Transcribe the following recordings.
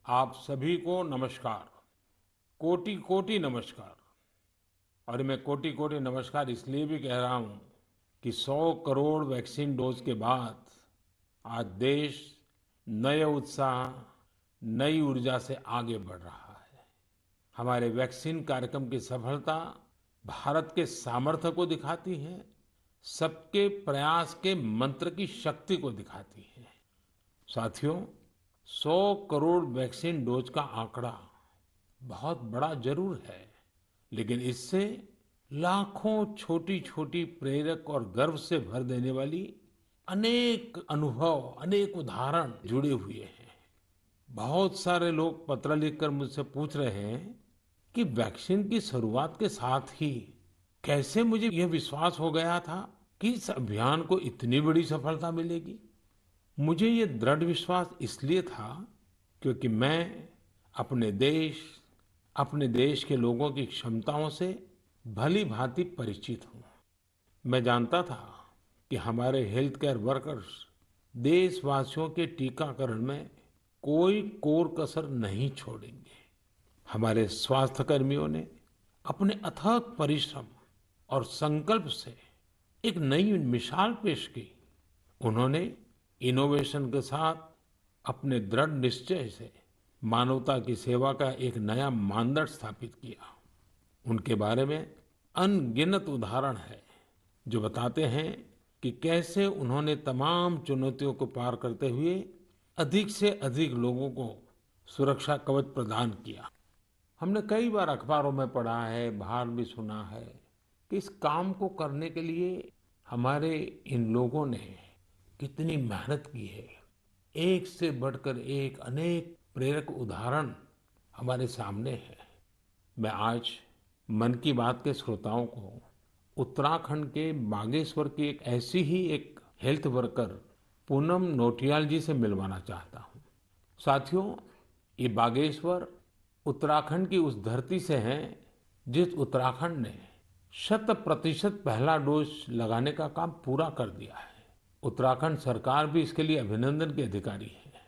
आप सभी को नमस्कार। कोटि कोटि नमस्कार। और मैं कोटि कोटि नमस्कार इसलिए भी कह रहा हूं कि 100 करोड़ वैक्सीन डोज के बाद आज देश नए उत्साह, नई ऊर्जा से आगे बढ़ रहा है। हमारे वैक्सीन कार्यक्रम की सफलता भारत के सामर्थ्य को दिखाती है, सबके प्रयास के मंत्र की शक्ति को दिखाती है। साथियों, 100 करोड़ वैक्सीन डोज का आंकड़ा बहुत बड़ा जरूर है, लेकिन इससे लाखों छोटी छोटी प्रेरक और गर्व से भर देने वाली अनेक अनुभव, अनेक उदाहरण जुड़े हुए हैं। बहुत सारे लोग पत्र लिखकर मुझसे पूछ रहे हैं कि वैक्सीन की शुरुआत के साथ ही कैसे मुझे यह विश्वास हो गया था कि इस अभियान को इतनी बड़ी सफलता मिलेगी। मुझे ये दृढ़ विश्वास इसलिए था क्योंकि मैं अपने देश, अपने देश के लोगों की क्षमताओं से भली भांति परिचित हूँ। मैं जानता था कि हमारे हेल्थ केयर वर्कर्स देशवासियों के टीकाकरण में कोई कोर कसर नहीं छोड़ेंगे। हमारे स्वास्थ्य कर्मियों ने अपने अथक परिश्रम और संकल्प से एक नई मिसाल पेश की। उन्होंने इनोवेशन के साथ अपने दृढ़ निश्चय से मानवता की सेवा का एक नया मानदंड स्थापित किया। उनके बारे में अनगिनत उदाहरण है जो बताते हैं कि कैसे उन्होंने तमाम चुनौतियों को पार करते हुए अधिक से अधिक लोगों को सुरक्षा कवच प्रदान किया। हमने कई बार अखबारों में पढ़ा है, बाहर भी सुना है कि इस काम को करने के लिए हमारे इन लोगों ने कितनी मेहनत की है। एक से बढ़कर एक अनेक प्रेरक उदाहरण हमारे सामने है। मैं आज मन की बात के श्रोताओं को उत्तराखंड के बागेश्वर की एक ऐसी ही एक हेल्थ वर्कर पूनम नौटियाल जी से मिलवाना चाहता हूँ। साथियों, ये बागेश्वर उत्तराखंड की उस धरती से है जिस उत्तराखंड ने 100% पहला डोज लगाने का काम पूरा कर दिया है। उत्तराखंड सरकार भी इसके लिए अभिनंदन की अधिकारी है,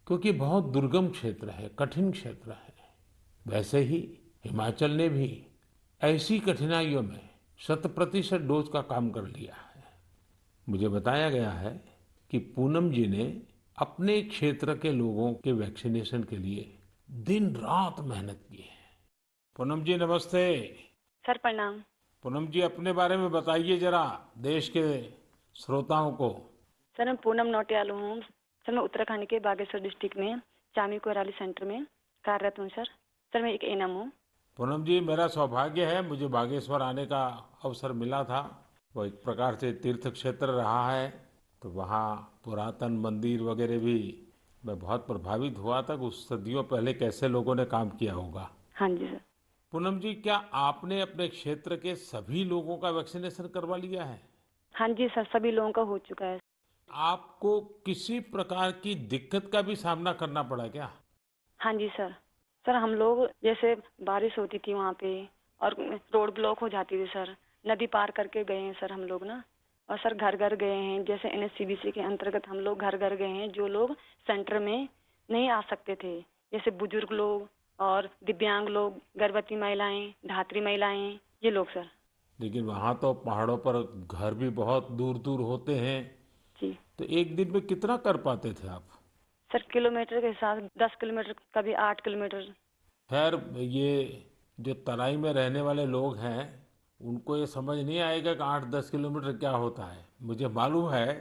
क्योंकि बहुत दुर्गम क्षेत्र है, कठिन क्षेत्र है। वैसे ही हिमाचल ने भी ऐसी कठिनाइयों में 100% डोज का काम कर लिया है। मुझे बताया गया है कि पूनम जी ने अपने क्षेत्र के लोगों के वैक्सीनेशन के लिए दिन रात मेहनत की है। पूनम जी नमस्ते। सर प्रणाम। पूनम जी, अपने बारे में बताइए जरा देश के श्रोताओं को। सर मैं पूनम नौटियाल हूँ। सर मैं उत्तराखंड के बागेश्वर डिस्ट्रिक्ट में चामी कोराली सेंटर में कार्यरत हूँ। सर मैं एक एनएम हूँ। पूनम जी, मेरा सौभाग्य है, मुझे बागेश्वर आने का अवसर मिला था। वो एक प्रकार से तीर्थ क्षेत्र रहा है, तो वहाँ पुरातन मंदिर वगैरह भी मैं बहुत प्रभावित हुआ था कि उस सदियों पहले कैसे लोगों ने काम किया होगा। हाँ जी सर। पूनम जी, क्या आपने अपने क्षेत्र के सभी लोगों का वैक्सीनेशन करवा लिया है? हाँ जी सर, सभी लोगों का हो चुका है। आपको किसी प्रकार की दिक्कत का भी सामना करना पड़ा क्या? हाँ जी सर। सर हम लोग जैसे बारिश होती थी वहाँ पे और रोड ब्लॉक हो जाती थी सर। नदी पार करके गए हैं सर हम लोग ना। और सर घर घर गए हैं, जैसे एनएचसीवीसी के अंतर्गत हम लोग घर घर गए हैं जो लोग सेंटर में नहीं आ सकते थे, जैसे बुजुर्ग लोग और दिव्यांग लोग, गर्भवती महिलाएं, धात्री महिलाएं, ये लोग सर। लेकिन वहां तो पहाड़ों पर घर भी बहुत दूर दूर होते हैं, जी तो एक दिन में कितना कर पाते थे आप? सर, किलोमीटर के हिसाब 10 किलोमीटर, कभी 8 किलोमीटर। खैर, ये जो तराई में रहने वाले लोग हैं उनको ये समझ नहीं आएगा कि 8-10 किलोमीटर क्या होता है। मुझे मालूम है,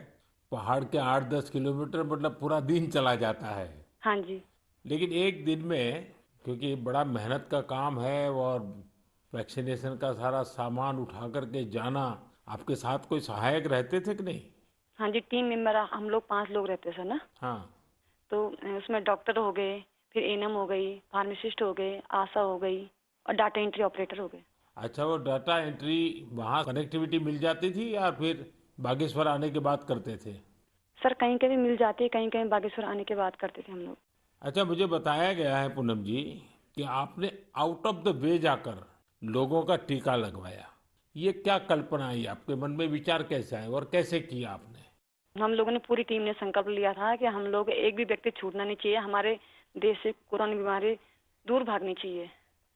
पहाड़ के 8-10 किलोमीटर मतलब पूरा दिन चला जाता है। हाँ जी। लेकिन एक दिन में, क्योंकि बड़ा मेहनत का काम है और वैक्सीनेशन का सारा सामान उठा करके जाना, आपके साथ कोई सहायक रहते थे कि नहीं? हाँ जी, टीम मेंबर हम लोग 5 लोग रहते सर ना। हाँ। तो उसमें डॉक्टर हो गए, फिर एएनएम हो गई, फार्मासिस्ट हो गए, आशा हो गई और डाटा एंट्री ऑपरेटर हो गए। अच्छा, वो डाटा एंट्री वहाँ कनेक्टिविटी मिल जाती थी या फिर बागेश्वर आने के बाद करते थे? सर कहीं कहीं मिल जाती है, कहीं कहीं बागेश्वर आने के बाद करते थे हम लोग। अच्छा, मुझे बताया गया है पूनम जी कि आपने आउट ऑफ द वे जाकर लोगों का टीका लगवाया। ये क्या कल्पना आई आपके मन में, विचार कैसे आया और कैसे किया आपने? हम लोगों ने पूरी टीम ने संकल्प लिया था कि हम लोग एक भी व्यक्ति छूटना नहीं चाहिए, हमारे देश से कोरोना बीमारी दूर भागनी चाहिए।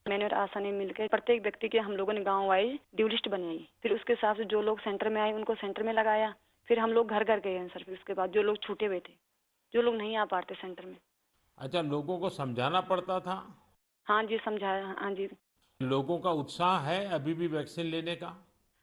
मैंने और आशा ने मिलकर प्रत्येक व्यक्ति के हम लोगों ने गांव वाइज ड्यू लिस्ट बनाई। फिर उसके हिसाब से जो लोग सेंटर में आए उनको सेंटर में लगाया। फिर हम लोग घर घर गए हैं सर। फिर उसके बाद जो लोग छूटे हुए थे, जो लोग नहीं आ पाते सेंटर में। अच्छा, लोगों को समझाना पड़ता था? हाँ जी, समझाया। हाँ जी। लोगों का उत्साह है अभी भी वैक्सीन लेने का?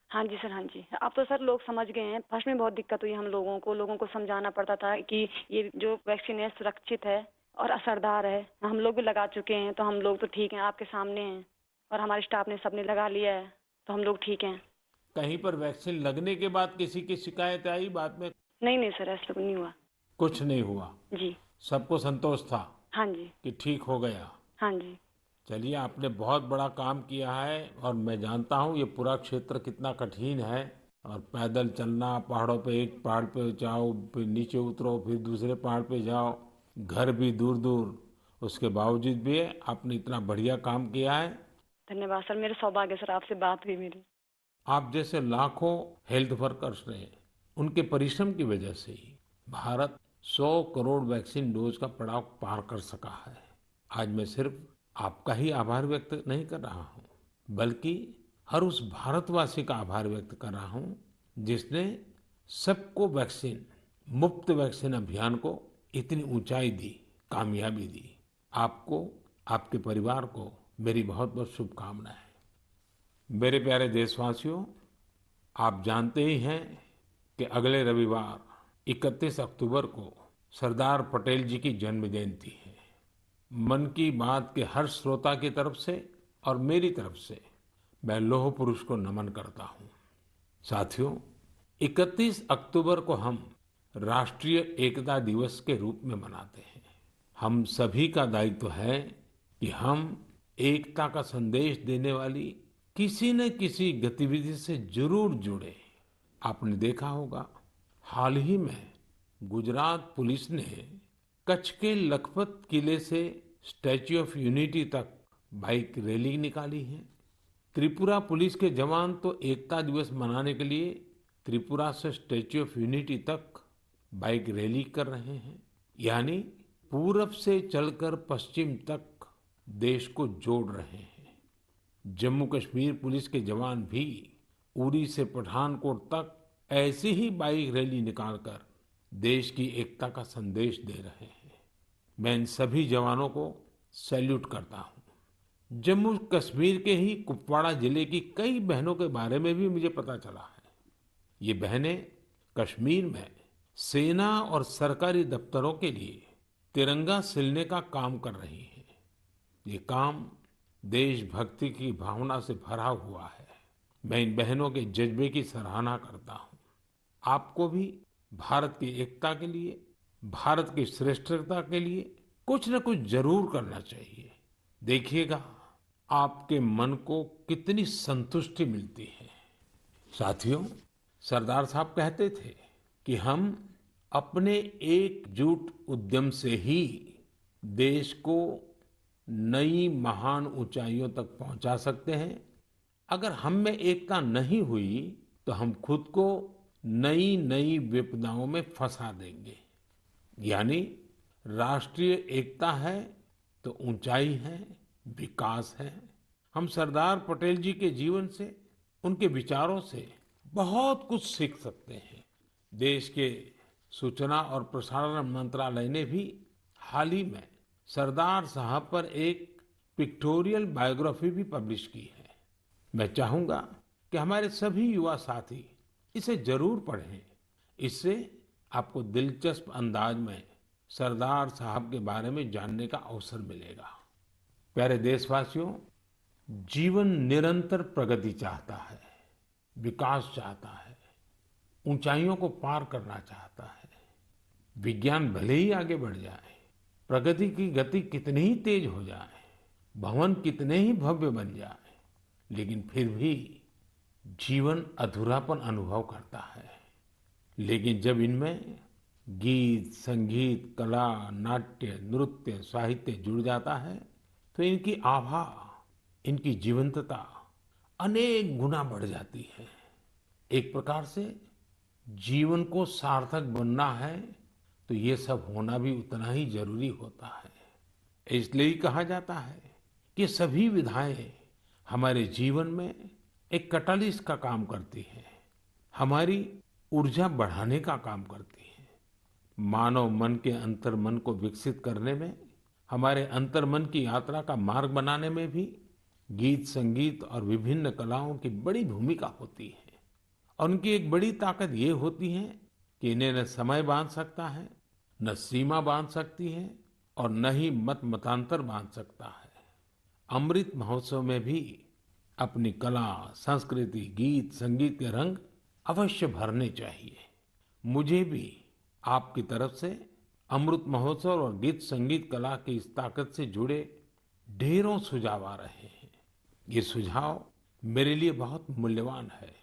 हाँ जी सर, हाँ जी। अब तो सर लोग समझ गए हैं। फर्स्ट में बहुत दिक्कत हुई हम लोगों को समझाना पड़ता था कि ये जो वैक्सीन है सुरक्षित है और असरदार है। हम लोग भी लगा चुके हैं तो हम लोग तो ठीक हैं, आपके सामने हैं। और हमारे स्टाफ ने सबने लगा लिया है तो हम लोग ठीक हैं। कहीं पर वैक्सीन लगने के बाद किसी की शिकायत आई बाद में? नहीं नहीं सर, ऐसा कुछ नहीं हुआ। कुछ नहीं हुआ? जी। सबको संतोष था हाँ जी। कि ठीक हो गया? हाँ जी। चलिए, आपने बहुत बड़ा काम किया है और मैं जानता हूँ ये पूरा क्षेत्र कितना कठिन है। और पैदल चलना, पहाड़ों पे, एक पहाड़ पे जाओ फिर नीचे उतरो फिर दूसरे पहाड़ पे जाओ, घर भी दूर दूर, उसके बावजूद भी आपने इतना बढ़िया काम किया है। धन्यवाद सर, मेरे सौभाग्य सर आपसे बात हुई मेरी। आप जैसे लाखों हेल्थ वर्कर्स ने, उनके परिश्रम की वजह से ही भारत 100 करोड़ वैक्सीन डोज का पड़ाव पार कर सका है। आज मैं सिर्फ आपका ही आभार व्यक्त नहीं कर रहा हूँ, बल्कि हर उस भारतवासी का आभार व्यक्त कर रहा हूँ जिसने सबको वैक्सीन, मुफ्त वैक्सीन अभियान को इतनी ऊंचाई दी, कामयाबी दी। आपको, आपके परिवार को मेरी बहुत बहुत शुभकामनाएं। मेरे प्यारे देशवासियों, आप जानते ही हैं कि अगले रविवार 31 अक्टूबर को सरदार पटेल जी की जन्म जयंती है। मन की बात के हर श्रोता की तरफ से और मेरी तरफ से मैं लौह पुरुष को नमन करता हूँ। साथियों, 31 अक्टूबर को हम राष्ट्रीय एकता दिवस के रूप में मनाते हैं। हम सभी का दायित्व है कि हम एकता का संदेश देने वाली किसी न किसी गतिविधि से जरूर जुड़े। आपने देखा होगा, हाल ही में गुजरात पुलिस ने कच्छ के लखपत किले से स्टैच्यू ऑफ यूनिटी तक बाइक रैली निकाली है। त्रिपुरा पुलिस के जवान तो एकता दिवस मनाने के लिए त्रिपुरा से स्टैच्यू ऑफ यूनिटी तक बाइक रैली कर रहे हैं। यानी पूरब से चलकर पश्चिम तक देश को जोड़ रहे हैं। जम्मू कश्मीर पुलिस के जवान भी उरी से पठानकोट तक ऐसी ही बाइक रैली निकालकर देश की एकता का संदेश दे रहे हैं। मैं इन सभी जवानों को सैल्यूट करता हूँ। जम्मू कश्मीर के ही कुपवाड़ा जिले की कई बहनों के बारे में भी मुझे पता चला है। ये बहनें कश्मीर में सेना और सरकारी दफ्तरों के लिए तिरंगा सिलने का काम कर रही हैं। ये काम देशभक्ति की भावना से भरा हुआ है। मैं इन बहनों के जज्बे की सराहना करता हूँ। आपको भी भारत की एकता के लिए, भारत की श्रेष्ठता के लिए कुछ न कुछ जरूर करना चाहिए। देखिएगा, आपके मन को कितनी संतुष्टि मिलती है। साथियों, सरदार साहब कहते थे कि हम अपने एकजुट उद्यम से ही देश को नई महान ऊंचाइयों तक पहुंचा सकते हैं। अगर हम में एकता नहीं हुई तो हम खुद को नई नई विपदाओं में फंसा देंगे। यानी राष्ट्रीय एकता है तो ऊंचाई है, विकास है। हम सरदार पटेल जी के जीवन से, उनके विचारों से बहुत कुछ सीख सकते हैं। देश के सूचना और प्रसारण मंत्रालय ने भी हाल ही में सरदार साहब पर एक पिक्टोरियल बायोग्राफी भी पब्लिश की है। मैं चाहूंगा कि हमारे सभी युवा साथी इसे जरूर पढ़ें। इससे आपको दिलचस्प अंदाज में सरदार साहब के बारे में जानने का अवसर मिलेगा। प्यारे देशवासियों, जीवन निरंतर प्रगति चाहता है, विकास चाहता है, ऊंचाइयों को पार करना चाहता है। विज्ञान भले ही आगे बढ़ जाए, प्रगति की गति कितनी ही तेज हो जाए, भवन कितने ही भव्य बन जाए, लेकिन फिर भी जीवन अधूरापन अनुभव करता है। लेकिन जब इनमें गीत, संगीत, कला, नाट्य, नृत्य, साहित्य जुड़ जाता है तो इनकी आभा, इनकी जीवंतता अनेक गुना बढ़ जाती है। एक प्रकार से जीवन को सार्थक बनना है तो ये सब होना भी उतना ही जरूरी होता है। इसलिए ही कहा जाता है कि सभी विधाएं हमारे जीवन में एक कैटलिस्ट का काम करती हैं, हमारी ऊर्जा बढ़ाने का काम करती हैं। मानव मन के अंतर्मन को विकसित करने में, हमारे अंतर्मन की यात्रा का मार्ग बनाने में भी गीत संगीत और विभिन्न कलाओं की बड़ी भूमिका होती है। और उनकी एक बड़ी ताकत ये होती है कि इन्हें न समय बांध सकता है, न सीमा बांध सकती है और न ही मत मतांतर बांध सकता है। अमृत महोत्सव में भी अपनी कला, संस्कृति, गीत संगीत के रंग अवश्य भरने चाहिए। मुझे भी आपकी तरफ से अमृत महोत्सव और गीत संगीत कला की इस ताकत से जुड़े ढेरों सुझाव आ रहे हैं। ये सुझाव मेरे लिए बहुत मूल्यवान है।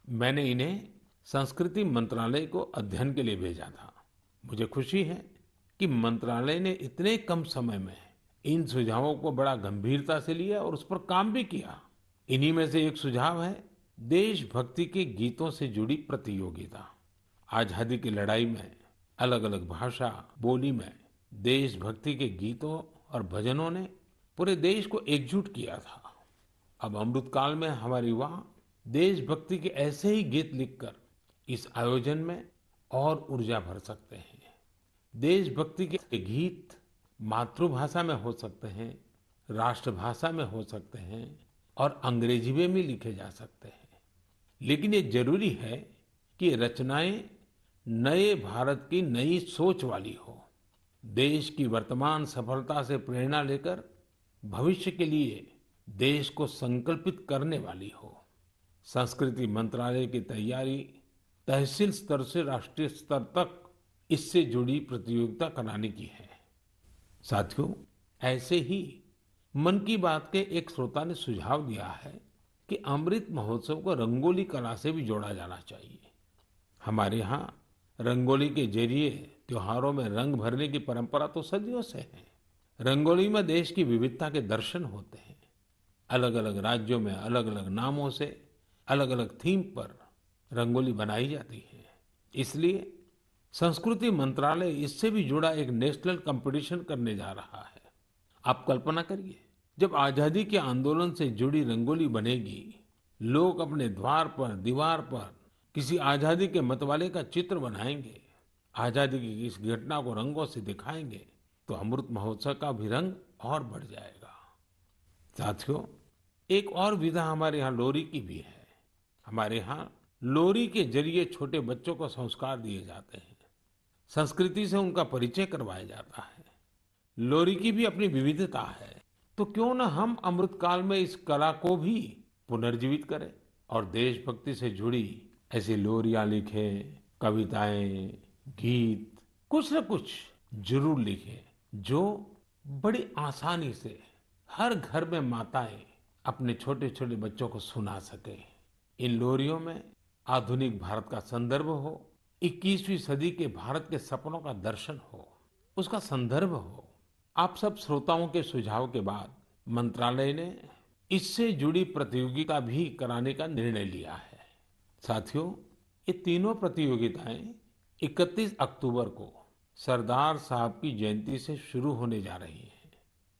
मैंने इन्हें संस्कृति मंत्रालय को अध्ययन के लिए भेजा था। मुझे खुशी है कि मंत्रालय ने इतने कम समय में इन सुझावों को बड़ा गंभीरता से लिया और उस पर काम भी किया। इन्हीं में से एक सुझाव है देशभक्ति के गीतों से जुड़ी प्रतियोगिता। आजादी की लड़ाई में अलग अलग भाषा बोली में देशभक्ति के गीतों और भजनों ने पूरे देश को एकजुट किया था। अब अमृतकाल में हमारे युवा देशभक्ति के ऐसे ही गीत लिखकर इस आयोजन में और ऊर्जा भर सकते हैं। देशभक्ति के गीत मातृभाषा में हो सकते हैं, राष्ट्रभाषा में हो सकते हैं और अंग्रेजी में भी लिखे जा सकते हैं। लेकिन ये जरूरी है कि रचनाएं नए भारत की नई सोच वाली हो, देश की वर्तमान सफलता से प्रेरणा लेकर भविष्य के लिए देश को संकल्पित करने वाली हो। संस्कृति मंत्रालय की तैयारी तहसील स्तर से राष्ट्रीय स्तर तक इससे जुड़ी प्रतियोगिता कराने की है। साथियों, ऐसे ही मन की बात के एक श्रोता ने सुझाव दिया है कि अमृत महोत्सव को रंगोली कला से भी जोड़ा जाना चाहिए। हमारे यहाँ रंगोली के जरिए त्योहारों में रंग भरने की परंपरा तो सदियों से है। रंगोली में देश की विविधता के दर्शन होते हैं। अलग अलग राज्यों में अलग अलग नामों से अलग अलग थीम पर रंगोली बनाई जाती है। इसलिए संस्कृति मंत्रालय इससे भी जुड़ा एक नेशनल कंपटीशन करने जा रहा है। आप कल्पना करिए, जब आजादी के आंदोलन से जुड़ी रंगोली बनेगी, लोग अपने द्वार पर, दीवार पर किसी आजादी के मतवाले का चित्र बनाएंगे, आजादी की इस घटना को रंगों से दिखाएंगे, तो अमृत महोत्सव का भी रंग और बढ़ जाएगा। साथियों, एक और विधा हमारे यहाँ लोरी की भी है। हमारे यहाँ लोरी के जरिए छोटे बच्चों को संस्कार दिए जाते हैं, संस्कृति से उनका परिचय करवाया जाता है। लोरी की भी अपनी विविधता है, तो क्यों न हम अमृतकाल में इस कला को भी पुनर्जीवित करें और देशभक्ति से जुड़ी ऐसी लोरियां लिखें, कविताएं, गीत, कुछ न कुछ जरूर लिखें जो बड़ी आसानी से हर घर में माताएं अपने छोटे छोटे बच्चों को सुना सके। इन लोरियों में आधुनिक भारत का संदर्भ हो, 21वीं सदी के भारत के सपनों का दर्शन हो, उसका संदर्भ हो। आप सब श्रोताओं के सुझाव के बाद मंत्रालय ने इससे जुड़ी प्रतियोगिता भी कराने का निर्णय लिया है। साथियों, ये तीनों प्रतियोगिताएं 31 अक्टूबर को सरदार साहब की जयंती से शुरू होने जा रही हैं।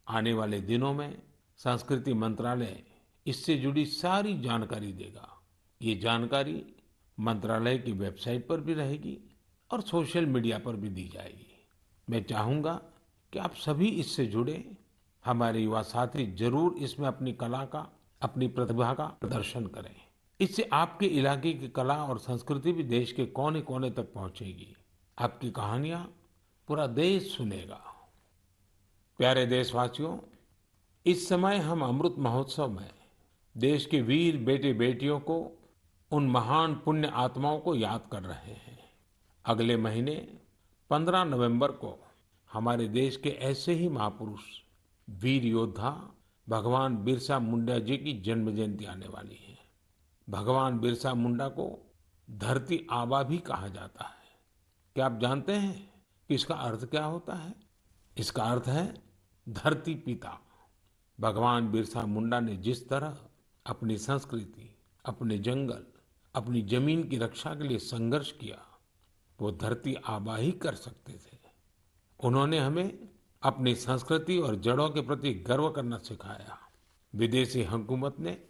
आने वाले दिनों में संस्कृति मंत्रालय इससे जुड़ी सारी जानकारी देगा। ये जानकारी मंत्रालय की वेबसाइट पर भी रहेगी और सोशल मीडिया पर भी दी जाएगी। मैं चाहूंगा कि आप सभी इससे जुड़े, हमारे युवा साथी जरूर इसमें अपनी कला का, अपनी प्रतिभा का प्रदर्शन करें। इससे आपके इलाके की कला और संस्कृति भी देश के कोने कोने तक पहुंचेगी। आपकी कहानियां पूरा देश सुनेगा। प्यारे देशवासियों, इस समय हम अमृत महोत्सव में देश के वीर बेटे बेटियों को, उन महान पुण्य आत्माओं को याद कर रहे हैं। अगले महीने 15 नवंबर को हमारे देश के ऐसे ही महापुरुष, वीर योद्धा भगवान बिरसा मुंडा जी की जन्म जयंती आने वाली है। भगवान बिरसा मुंडा को धरती आबा भी कहा जाता है। क्या आप जानते हैं कि इसका अर्थ क्या होता है? इसका अर्थ है धरती पिता। भगवान बिरसा मुंडा ने जिस तरह अपनी संस्कृति, अपने जंगल, अपनी जमीन की रक्षा के लिए संघर्ष किया, वो धरती आबा ही कर सकते थे। उन्होंने हमें अपनी संस्कृति और जड़ों के प्रति गर्व करना सिखाया। विदेशी हुकूमत ने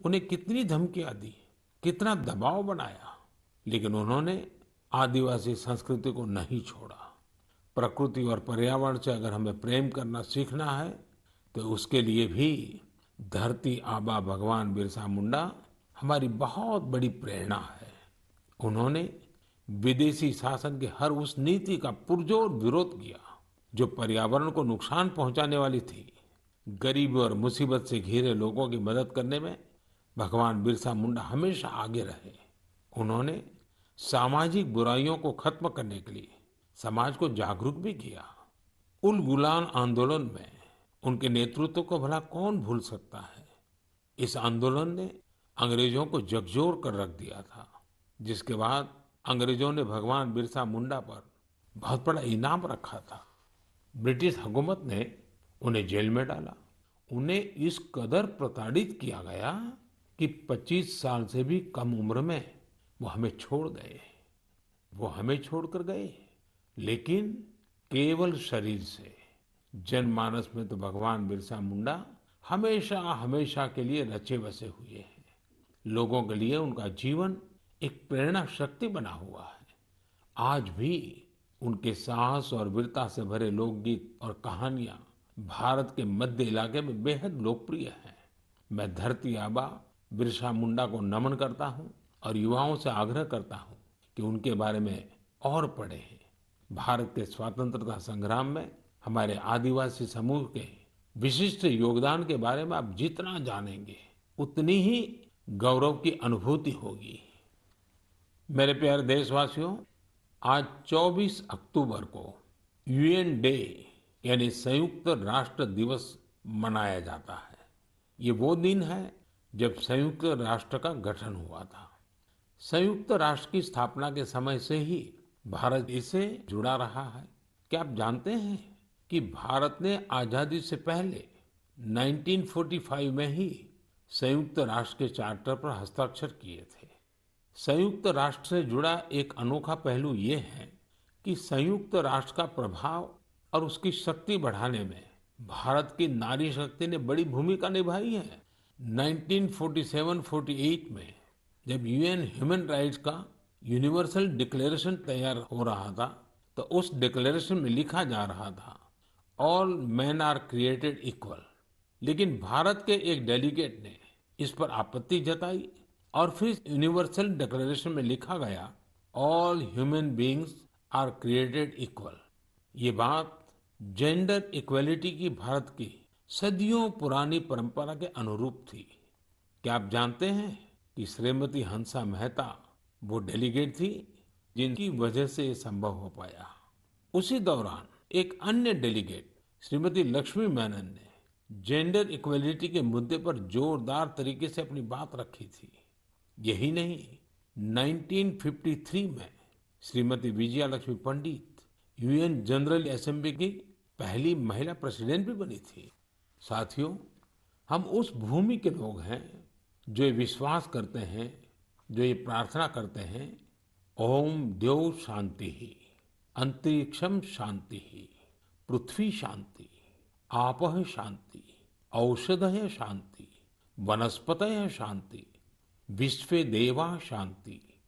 उन्हें कितनी धमकियां दी, कितना दबाव बनाया, लेकिन उन्होंने आदिवासी संस्कृति को नहीं छोड़ा। प्रकृति और पर्यावरण से अगर हमें प्रेम करना सीखना है तो उसके लिए भी धरती आबा भगवान बिरसा मुंडा हमारी बहुत बड़ी प्रेरणा है। उन्होंने विदेशी शासन की हर उस नीति का पुरजोर विरोध किया जो पर्यावरण को नुकसान पहुंचाने वाली थी। गरीबी और मुसीबत से घिरे लोगों की मदद करने में भगवान बिरसा मुंडा हमेशा आगे रहे। उन्होंने सामाजिक बुराइयों को खत्म करने के लिए समाज को जागरूक भी किया। उल गुलान आंदोलन में उनके नेतृत्व को भला कौन भूल सकता है। इस आंदोलन ने अंग्रेजों को झकझोर कर रख दिया था, जिसके बाद अंग्रेजों ने भगवान बिरसा मुंडा पर बहुत बड़ा इनाम रखा था। ब्रिटिश हुकूमत ने उन्हें जेल में डाला। उन्हें इस कदर प्रताड़ित किया गया कि 25 साल से भी कम उम्र में वो हमें छोड़ गए। वो हमें छोड़कर गए, लेकिन केवल शरीर से। जनमानस में तो भगवान बिरसा मुंडा हमेशा हमेशा के लिए रचे बसे हुए हैं। लोगों के लिए उनका जीवन एक प्रेरणा शक्ति बना हुआ है। आज भी उनके साहस और वीरता से भरे लोकगीत और कहानियां भारत के मध्य इलाके में बेहद लोकप्रिय हैं। मैं धरती आबा बिरसा मुंडा को नमन करता हूं और युवाओं से आग्रह करता हूं कि उनके बारे में और पढ़ें। भारत के स्वतंत्रता संग्राम में हमारे आदिवासी समूह के विशिष्ट योगदान के बारे में आप जितना जानेंगे उतनी ही गौरव की अनुभूति होगी। मेरे प्यारे देशवासियों, आज 24 अक्टूबर को यूएन डे यानी संयुक्त राष्ट्र दिवस मनाया जाता है। ये वो दिन है जब संयुक्त राष्ट्र का गठन हुआ था। संयुक्त राष्ट्र की स्थापना के समय से ही भारत इससे जुड़ा रहा है। क्या आप जानते हैं कि भारत ने आजादी से पहले 1945 में ही संयुक्त राष्ट्र के चार्टर पर हस्ताक्षर किए थे। संयुक्त राष्ट्र से जुड़ा एक अनोखा पहलू ये है कि संयुक्त राष्ट्र का प्रभाव और उसकी शक्ति बढ़ाने में भारत की नारी शक्ति ने बड़ी भूमिका निभाई है। 1947-48 में जब यूएन ह्यूमन राइट्स का यूनिवर्सल डिक्लेरेशन तैयार हो रहा था, तो उस डिक्लेरेशन में लिखा जा रहा था all man are created equal. लेकिन भारत के एक डेलीगेट ने इस पर आपत्ति जताई और फिर यूनिवर्सल डिक्लेरेशन में लिखा गया all human beings are created equal. ये बात जेंडर इक्वलिटी की भारत की सदियों पुरानी परंपरा के अनुरूप थी। क्या आप जानते हैं कि श्रीमती हंसा मेहता वो डेलीगेट थी जिनकी वजह से ये संभव हो पाया। उसी दौरान एक अन्य डेलीगेट श्रीमती लक्ष्मी मेनन ने जेंडर इक्वलिटी के मुद्दे पर जोरदार तरीके से अपनी बात रखी थी। यही नहीं, 1953 में श्रीमती विजया लक्ष्मी पंडित यूएन जनरल असेंबली की पहली महिला प्रेसिडेंट भी बनी थी। साथियों, हम उस भूमि के लोग हैं जो ये विश्वास करते हैं, जो ये प्रार्थना करते हैं, ओम द्यौः शांति, अंतरिक्षम शांति, पृथ्वी शांति, आपः शांति, औषधयः शांति, वनस्पतयः शांति, विश्वे देवा शांति,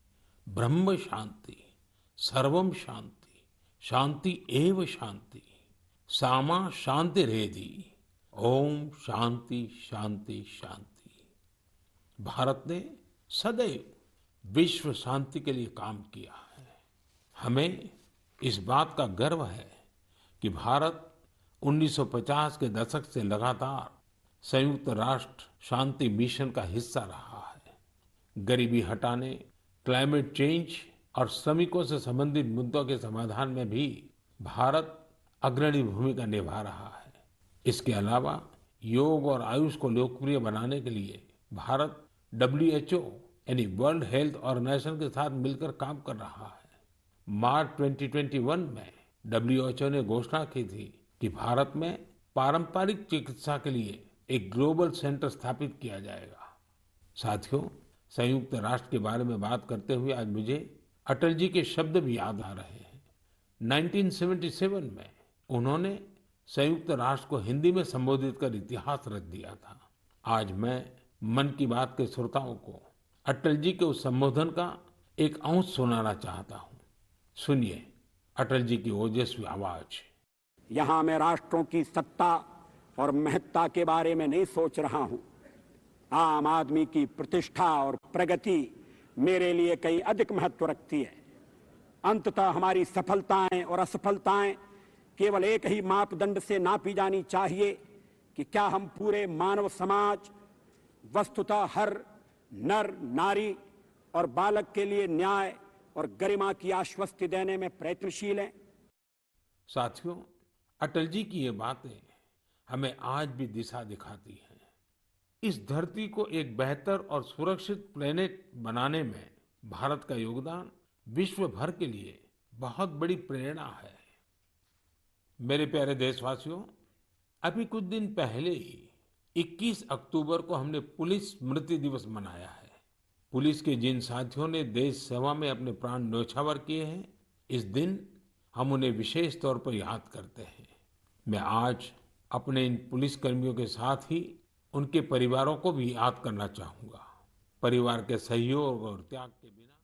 ब्रह्म शांति, सर्वम शांति, शांति एव शांति, सामा शांतिरेधि, ओम शांति शांति शांति। भारत ने सदैव विश्व शांति के लिए काम किया है। हमें इस बात का गर्व है कि भारत 1950 के दशक से लगातार संयुक्त राष्ट्र शांति मिशन का हिस्सा रहा है। गरीबी हटाने, क्लाइमेट चेंज और श्रमिकों से संबंधित मुद्दों के समाधान में भी भारत अग्रणी भूमिका निभा रहा है। इसके अलावा योग और आयुष को लोकप्रिय बनाने के लिए भारत WHO यानी वर्ल्ड हेल्थ ऑर्गेनाइजेशन के साथ मिलकर काम कर रहा है। मार्च 2021 में WHO ने घोषणा की थी कि भारत में पारंपरिक चिकित्सा के लिए एक ग्लोबल सेंटर स्थापित किया जाएगा। साथियों, संयुक्त राष्ट्र के बारे में बात करते हुए आज मुझे अटल जी के शब्द भी याद आ रहे हैं। 1977 में उन्होंने संयुक्त राष्ट्र को हिंदी में संबोधित कर इतिहास रच दिया था। आज मैं मन की बात के श्रोताओं को अटल जी के उस संबोधन का एक अंश सुनाना चाहता हूँ। सुनिए अटल जी की ओजस्वी आवाज। यहां मैं राष्ट्रों की सत्ता और महत्ता के बारे में नहीं सोच रहा हूं। आम आदमी की प्रतिष्ठा और प्रगति मेरे लिए कहीं अधिक महत्व रखती है। अंततः हमारी सफलताएं और असफलताएं केवल एक ही मापदंड से नापी जानी चाहिए कि क्या हम पूरे मानव समाज, वस्तुतः हर नर नारी और बालक के लिए न्याय और गरिमा की आश्वस्ति देने में प्रयत्नशील हैं। साथियों, अटल जी की ये बातें हमें आज भी दिशा दिखाती हैं। इस धरती को एक बेहतर और सुरक्षित प्लेनेट बनाने में भारत का योगदान विश्व भर के लिए बहुत बड़ी प्रेरणा है। मेरे प्यारे देशवासियों, अभी कुछ दिन पहले ही 21 अक्टूबर को हमने पुलिस स्मृति दिवस मनाया है। पुलिस के जिन साथियों ने देश सेवा में अपने प्राण न्यौछावर किए हैं, इस दिन हम उन्हें विशेष तौर पर याद करते हैं। मैं आज अपने इन पुलिस कर्मियों के साथ ही उनके परिवारों को भी याद करना चाहूंगा। परिवार के सहयोग और त्याग के बिना